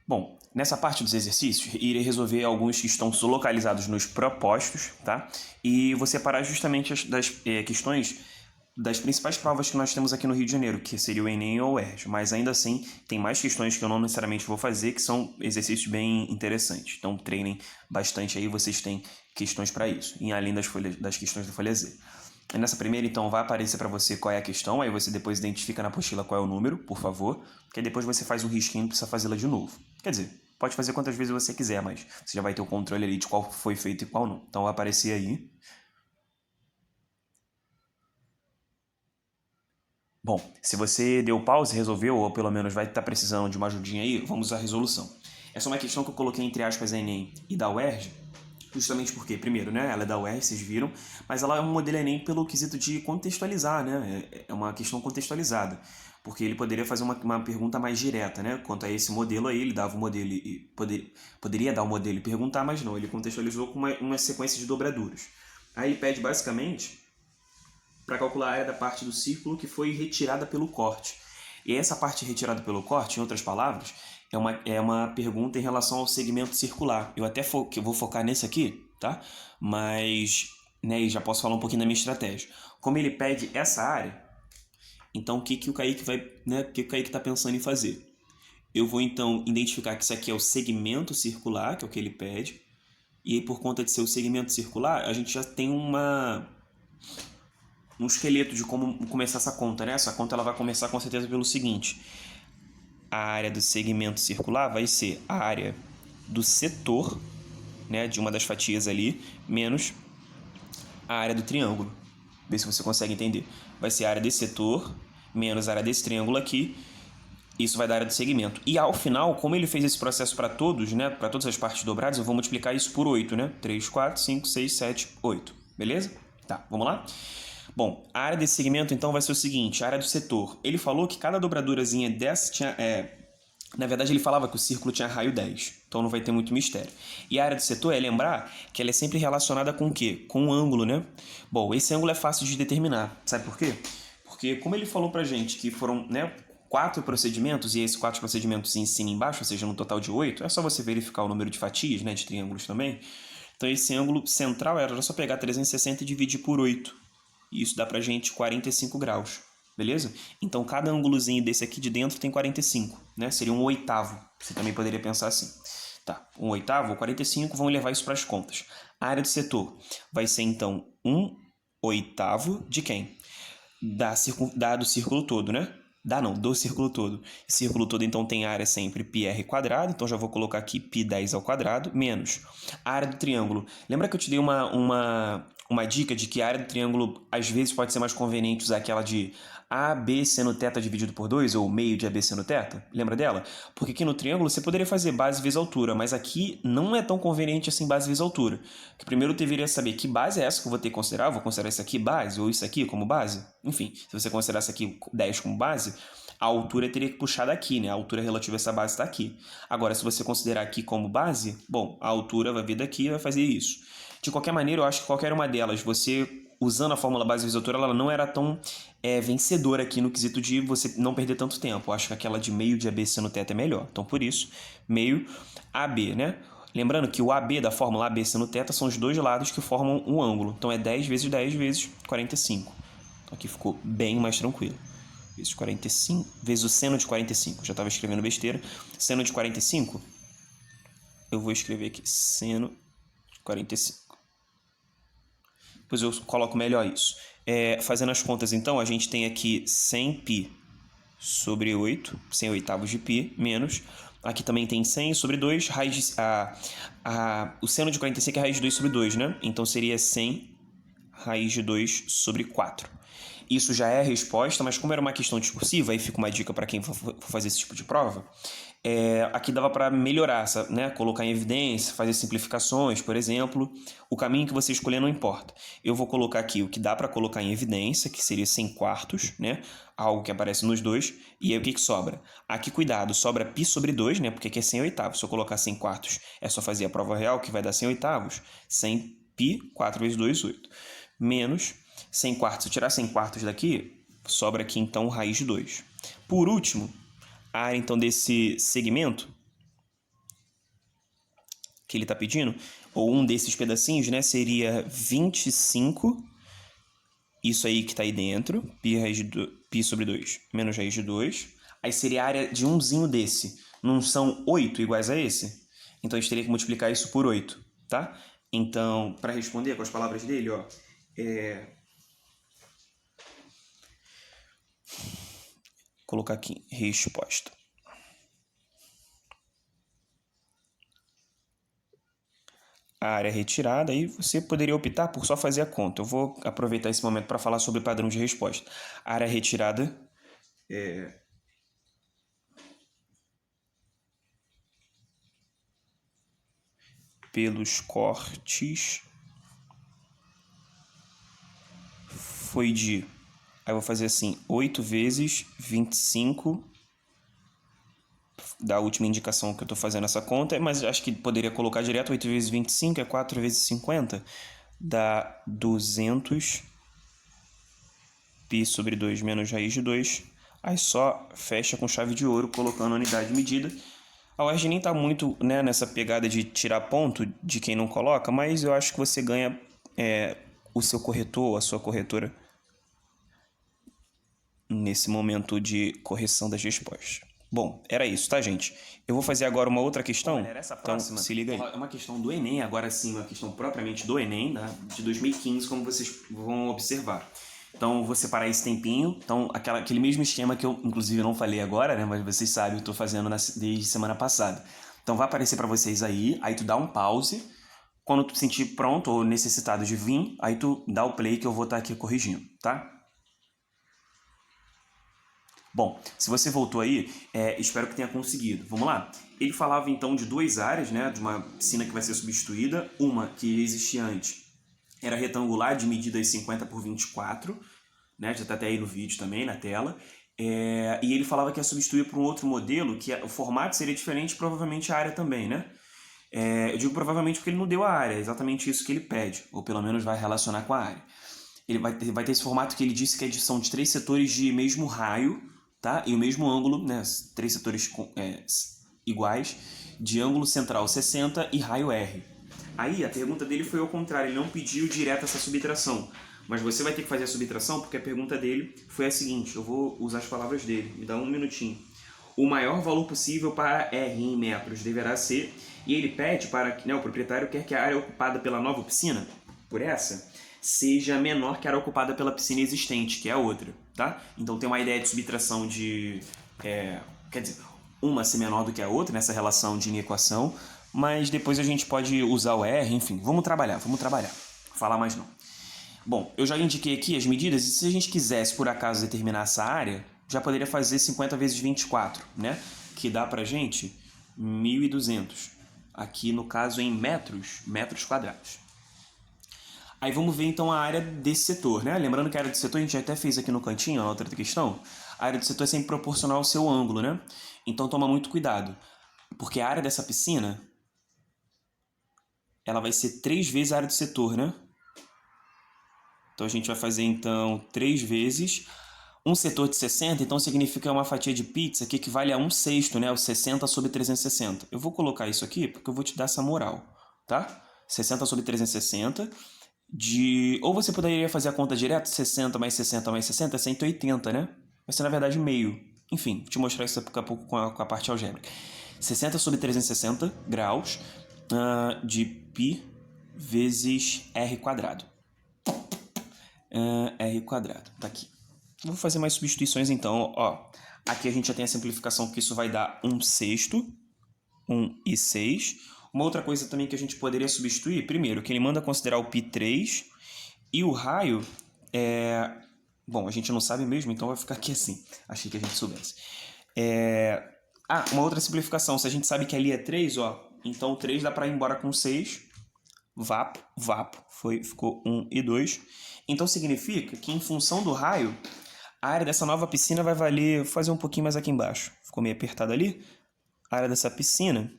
Bom, nessa parte dos exercícios, irei resolver alguns que estão localizados nos propostos, tá? E vou separar justamente das questões das principais provas que nós temos aqui no Rio de Janeiro, que seria o Enem ou o UERJ. Mas ainda assim, tem mais questões que eu não necessariamente vou fazer, que são exercícios bem interessantes. Então, treinem bastante aí, vocês têm questões para isso, em além das questões da folha Z. Nessa primeira, então, vai aparecer para você qual é a questão, aí você depois identifica na apostila qual é o número, por favor, porque depois você faz um risquinho e precisa fazê-la de novo. Quer dizer, pode fazer quantas vezes você quiser, mas você já vai ter o controle ali de qual foi feito e qual não. Então vai aparecer aí. Bom, se você deu pause, resolveu, ou pelo menos vai estar precisando de uma ajudinha aí, vamos à resolução. Essa é uma questão que eu coloquei entre aspas Enem e da UERJ, justamente porque, primeiro, né, ela é da UERJ, vocês viram, mas ela é um modelo Enem pelo quesito de contextualizar, né, é uma questão contextualizada, porque ele poderia fazer uma pergunta mais direta, né, quanto a esse modelo aí, ele dava o modelo e poderia dar o modelo e perguntar, mas não, ele contextualizou com uma sequência de dobraduras. Aí ele pede basicamente para calcular a área da parte do círculo que foi retirada pelo corte. E essa parte retirada pelo corte, em outras palavras, é uma pergunta em relação ao segmento circular. Eu até vou focar nesse aqui, tá? Mas, né, e já posso falar um pouquinho da minha estratégia. Como ele pede essa área, então o que o Kaique vai, né, o que o Kaique está pensando em fazer? Eu vou então identificar que isso aqui é o segmento circular, que é o que ele pede, e aí por conta de ser o segmento circular, a gente já tem um esqueleto de como começar essa conta, né? Essa conta ela vai começar com certeza pelo seguinte: a área do segmento circular vai ser a área do setor, né, de uma das fatias ali, menos a área do triângulo. Vê se você consegue entender. Vai ser a área desse setor menos a área desse triângulo aqui. Isso vai dar a área do segmento. E ao final, como ele fez esse processo para todos, né, para todas as partes dobradas, eu vou multiplicar isso por 8, né? 3, 4, 5, 6, 7, 8. Beleza? Tá, vamos lá? Bom, a área desse segmento então vai ser o seguinte, a área do setor. Ele falou que cada dobradurazinha dessa tinha... na verdade ele falava que o círculo tinha raio 10, então não vai ter muito mistério. E a área do setor é lembrar que ela é sempre relacionada com o quê? Com o ângulo, né? Bom, esse ângulo é fácil de determinar. Sabe por quê? Porque como ele falou pra gente que foram, né, 4 procedimentos, e esses 4 procedimentos em cima e embaixo, ou seja, no total de 8, é só você verificar o número de fatias, né, de triângulos também. Então esse ângulo central era só pegar 360 e dividir por 8. E isso dá pra gente 45 graus, beleza? Então cada ângulozinho desse aqui de dentro tem 45, né? Seria um oitavo, você também poderia pensar assim. Tá, um oitavo ou 45, vamos levar isso para as contas. A área do setor vai ser então um oitavo de quem? Do círculo todo, né? Do círculo todo. Círculo todo, então, tem área sempre πr quadrado, então já vou colocar aqui π10 ao quadrado, menos a área do triângulo. Lembra que eu te dei uma dica de que a área do triângulo, às vezes, pode ser mais conveniente usar aquela de AB seno θ dividido por 2, ou meio de AB seno θ? Lembra dela? Porque aqui no triângulo você poderia fazer base vezes altura, mas aqui não é tão conveniente assim base vezes altura. Porque primeiro eu deveria saber que base é essa que eu vou ter que considerar, vou considerar isso aqui base, ou isso aqui como base. Enfim, se você considerar isso aqui 10 como base, a altura teria que puxar daqui, né? A altura relativa a essa base está aqui. Agora, se você considerar aqui como base, bom, a altura vai vir daqui e vai fazer isso. De qualquer maneira, eu acho que qualquer uma delas, você usando a fórmula base vezes altura, ela não era tão vencedora aqui no quesito de você não perder tanto tempo. Eu acho que aquela de meio de AB seno θ é melhor. Então, por isso, meio AB, né? Lembrando que o AB da fórmula AB seno θ são os dois lados que formam um ângulo. Então, é 10 vezes 10 vezes 45. Então, aqui ficou bem mais tranquilo. Vezes 45, vezes o seno de 45. Já estava escrevendo besteira. Seno de 45, eu vou escrever aqui, seno de 45. Depois eu coloco melhor isso. Fazendo as contas, então, a gente tem aqui 100π sobre 8, 100 oitavos de π, menos... Aqui também tem 100 sobre 2, o seno de 45 é raiz de 2 sobre 2, né? Então seria 100 raiz de 2 sobre 4. Isso já é a resposta, mas como era uma questão discursiva, aí fica uma dica para quem for fazer esse tipo de prova, aqui dava para melhorar, né? Colocar em evidência, fazer simplificações, por exemplo. O caminho que você escolher não importa. Eu vou colocar aqui o que dá para colocar em evidência, que seria 100 quartos, né? Algo que aparece nos dois. E aí o que sobra? Aqui, cuidado, sobra π sobre 2, né? Porque aqui é 100 oitavos. Se eu colocar 100 quartos, é só fazer a prova real, que vai dar 100 oitavos. 100 π, 4 vezes 2, 8. Menos 100 quartos. Se eu tirar 100 quartos daqui, sobra aqui então raiz de 2. Por último, a área então desse segmento que ele está pedindo, ou um desses pedacinhos, né, seria 25, isso aí que está aí dentro, π sobre 2 menos raiz de 2. Aí seria a área de umzinho desse. Não são 8 iguais a esse? Então a gente teria que multiplicar isso por 8, tá? Então, para responder com as palavras dele, ó, colocar aqui, resposta. A área retirada, aí você poderia optar por só fazer a conta. Eu vou aproveitar esse momento para falar sobre padrão de resposta. A área retirada pelos cortes foi de... Aí eu vou fazer assim, 8 vezes 25 da última indicação que eu estou fazendo essa conta, mas acho que poderia colocar direto 8 vezes 25, é 4 vezes 50, dá 200 π sobre 2 menos raiz de 2. Aí só fecha com chave de ouro, colocando a unidade de medida. A UERJ nem está muito, né, nessa pegada de tirar ponto de quem não coloca, mas eu acho que você ganha o seu corretor, a sua corretora, nesse momento de correção das respostas. Bom, era isso, tá, gente? Eu vou fazer agora uma outra questão. Essa próxima, então, se liga aí. É uma questão do Enem, agora sim, uma questão propriamente do Enem, né, de 2015, como vocês vão observar. Então, vou separar esse tempinho. Então, aquele mesmo esquema que eu, inclusive, não falei agora, né, mas vocês sabem, eu estou fazendo desde semana passada. Então, vai aparecer para vocês aí tu dá um pause. Quando tu sentir pronto ou necessitado de vir, aí tu dá o play que eu vou estar aqui corrigindo, tá? Bom, se você voltou aí, espero que tenha conseguido. Vamos lá? Ele falava então de duas áreas, né, de uma piscina que vai ser substituída. Uma que existia antes era retangular, de medidas 50 por 24, né, já está até aí no vídeo também, na tela. E ele falava que ia substituir por um outro modelo, que o formato seria diferente, provavelmente a área também, né? Eu digo provavelmente porque ele não deu a área, é exatamente isso que ele pede, ou pelo menos vai relacionar com a área. Ele vai ter esse formato que ele disse que são de 3 setores de mesmo raio, tá? E o mesmo ângulo, né? 3 setores iguais, de ângulo central 60 e raio R. Aí a pergunta dele foi ao contrário, ele não pediu direto essa subtração, mas você vai ter que fazer a subtração porque a pergunta dele foi a seguinte, eu vou usar as palavras dele, me dá um minutinho. O maior valor possível para R em metros deverá ser, e ele pede para que, né, o proprietário quer que a área ocupada pela nova piscina, por essa, seja menor que a área ocupada pela piscina existente, que é a outra, tá? Então tem uma ideia de subtração de... quer dizer, uma ser menor do que a outra, nessa relação de equação, mas depois a gente pode usar o R, enfim, vamos trabalhar, falar mais não. Bom, eu já indiquei aqui as medidas, e se a gente quisesse, por acaso, determinar essa área, já poderia fazer 50 vezes 24, né? Que dá pra gente 1.200. Aqui, no caso, em metros quadrados. Aí vamos ver, então, a área desse setor, né? Lembrando que a área do setor, a gente já até fez aqui no cantinho, na outra questão. A área do setor é sempre proporcional ao seu ângulo, né? Então, toma muito cuidado. Porque a área dessa piscina, ela vai ser 3 vezes a área do setor, né? Então, a gente vai fazer, então, 3 vezes... Um setor de 60, então significa uma fatia de pizza que equivale a 1/6, né? O 60 sobre 360. Eu vou colocar isso aqui porque eu vou te dar essa moral, tá? 60 sobre 360 de... Ou você poderia fazer a conta direto, 60 mais 60 mais 60 é 180, né? Vai ser, na verdade, meio. Enfim, vou te mostrar isso daqui a pouco com a parte algébrica. 60 sobre 360 graus de π vezes r quadrado. R quadrado, tá aqui. Vou fazer mais substituições então, ó. Aqui a gente já tem a simplificação que isso vai dar 1/6, 1/6. Uma outra coisa também que a gente poderia substituir, primeiro, que ele manda considerar o π3 e o raio Bom, a gente não sabe mesmo, então vai ficar aqui assim. Achei que a gente soubesse. Uma outra simplificação, se a gente sabe que ali é 3, ó, então o 3 dá para ir embora com 6. Vapo, ficou 1 e 2. Então significa que em função do raio, a área dessa nova piscina vai valer... Vou fazer um pouquinho mais aqui embaixo. Ficou meio apertado ali. A área dessa piscina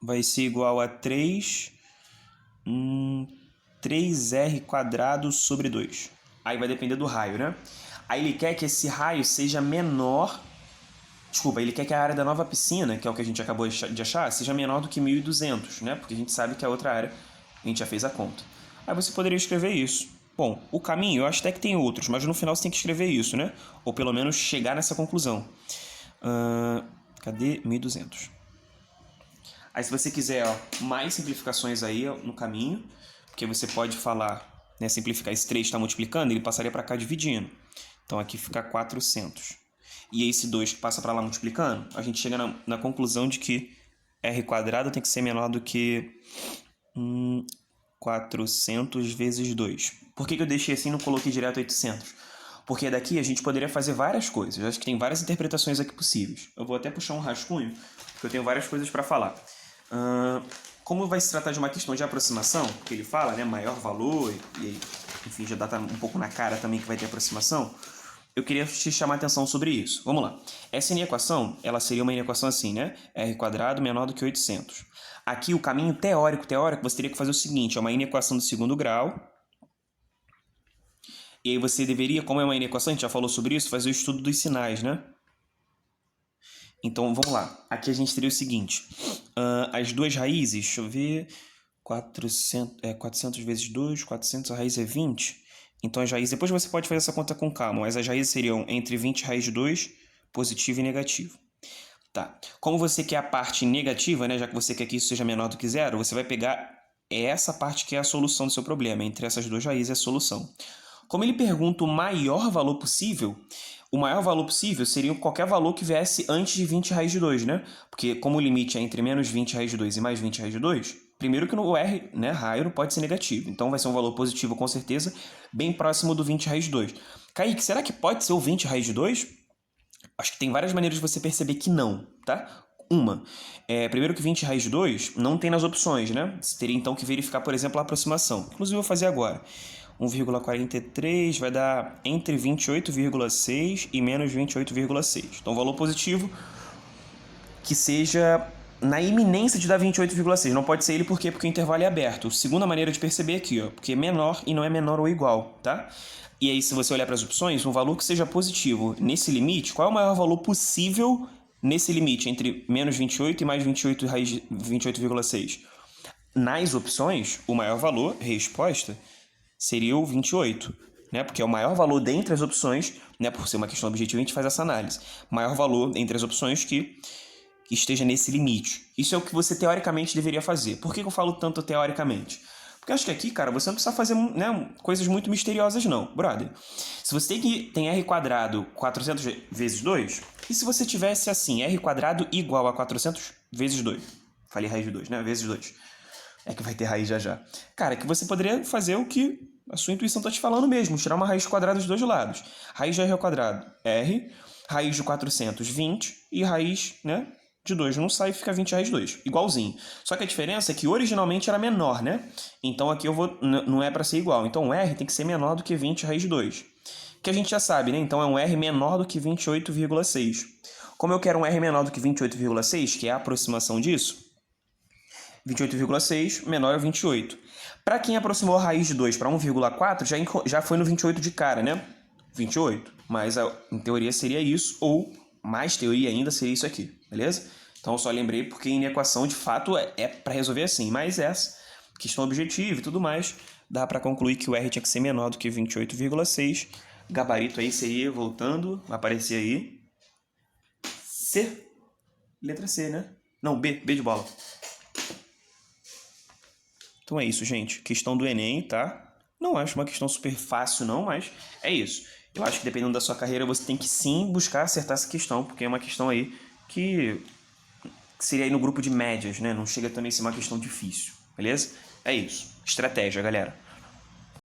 vai ser igual a 3r quadrado sobre 2. Aí vai depender do raio, né? Aí ele quer que esse raio seja menor Desculpa, ele quer que a área da nova piscina, que é o que a gente acabou de achar, seja menor do que 1.200, né? Porque a gente sabe que a outra área a gente já fez a conta. Aí você poderia escrever isso. Bom, o caminho, eu acho até que tem outros, mas no final você tem que escrever isso, né? Ou pelo menos chegar nessa conclusão. Cadê 1.200? Aí se você quiser mais simplificações aí no caminho, porque você pode falar, né, simplificar esse 3 está multiplicando, ele passaria para cá dividindo. Então aqui fica 400. E esse 2 que passa para lá multiplicando, a gente chega na conclusão de que r² tem que ser menor do que 400 vezes 2. Por que eu deixei assim e não coloquei direto 800? Porque daqui a gente poderia fazer várias coisas. Eu acho que tem várias interpretações aqui possíveis. Eu vou até puxar um rascunho, porque eu tenho várias coisas para falar. Como vai se tratar de uma questão de aproximação, que ele fala, né, maior valor, e enfim, já dá um pouco na cara também que vai ter aproximação, eu queria te chamar a atenção sobre isso. Vamos lá. Essa inequação, ela seria uma inequação assim, né? r² menor do que 800. Aqui o caminho teórico, você teria que fazer o seguinte, é uma inequação do segundo grau. E aí você deveria, como é uma inequação, a gente já falou sobre isso, fazer o estudo dos sinais, né? Então, vamos lá. Aqui a gente teria o seguinte. As duas raízes, deixa eu ver... 400 vezes 2, 400, a raiz é 20. Então, as raízes... Depois você pode fazer essa conta com calma, mas as raízes seriam entre 20 raiz de 2, positivo e negativo. Tá. Como você quer a parte negativa, né, já que você quer que isso seja menor do que zero, você vai pegar essa parte que é a solução do seu problema. Entre essas duas raízes é a solução. Como ele pergunta o maior valor possível, o maior valor possível seria qualquer valor que viesse antes de 20 raiz de 2, né? Porque como o limite é entre menos 20 raiz de 2 e mais 20 raiz de 2, primeiro que o r, né, raio não pode ser negativo. Então vai ser um valor positivo com certeza, bem próximo do 20 raiz de 2. Kaique, será que pode ser o 20 raiz de 2? Acho que tem várias maneiras de você perceber que não, tá? Primeiro que 20 raiz de 2 não tem nas opções, né? Você teria então que verificar, por exemplo, a aproximação. Inclusive eu vou fazer agora. 1,43 vai dar entre 28,6 e menos 28,6. Então, valor positivo que seja na iminência de dar 28,6. Não pode ser ele por quê? Porque o intervalo é aberto. Segunda maneira de perceber aqui, porque é menor e não é menor ou igual, tá? E aí, se você olhar para as opções, um valor que seja positivo nesse limite, qual é o maior valor possível nesse limite, entre menos 28 e mais 28,6? Nas opções, o maior valor, resposta, seria o 28, né? Porque é o maior valor dentre as opções, né? Por ser uma questão objetiva, a gente faz essa análise. Maior valor entre as opções que esteja nesse limite. Isso é o que você teoricamente deveria fazer. Por que eu falo tanto teoricamente? Porque eu acho que aqui, cara, você não precisa fazer, né, coisas muito misteriosas não, brother. Se você tem r² 400 vezes 2, e se você tivesse assim, r² igual a 400 vezes 2? Falei raiz de 2, né? Vezes 2. É que vai ter raiz já já. Cara, que você poderia fazer o que a sua intuição está te falando mesmo, tirar uma raiz quadrada dos dois lados. Raiz de r², r, raiz de 400, 20, e raiz, né, de 2 não sai e fica 20 raiz de 2, igualzinho. Só que a diferença é que originalmente era menor, né? Então aqui eu vou, não é para ser igual. Então o r tem que ser menor do que 20 raiz de 2. Que a gente já sabe, né? Então é um r menor do que 28,6. Como eu quero um r menor do que 28,6, que é a aproximação disso, 28,6 menor a 28. Para quem aproximou a raiz de 2 para 1,4, já foi no 28 de cara, né? 28. Mas em teoria seria isso, ou mais teoria ainda seria isso aqui, beleza? Então eu só lembrei porque em equação de fato é para resolver assim, mas essa questão objetiva e tudo mais, dá para concluir que o R tinha que ser menor do que 28,6. Gabarito aí seria, voltando, vai aparecer aí, C. Letra C, né? Não, B de bola. Então é isso, gente. Questão do Enem, tá? Não acho uma questão super fácil, não, mas é isso. Eu acho que dependendo da sua carreira, você tem que sim buscar acertar essa questão, porque é uma questão aí que seria aí no grupo de médias, né? Não chega também a ser uma questão difícil, beleza? É isso. Estratégia, galera.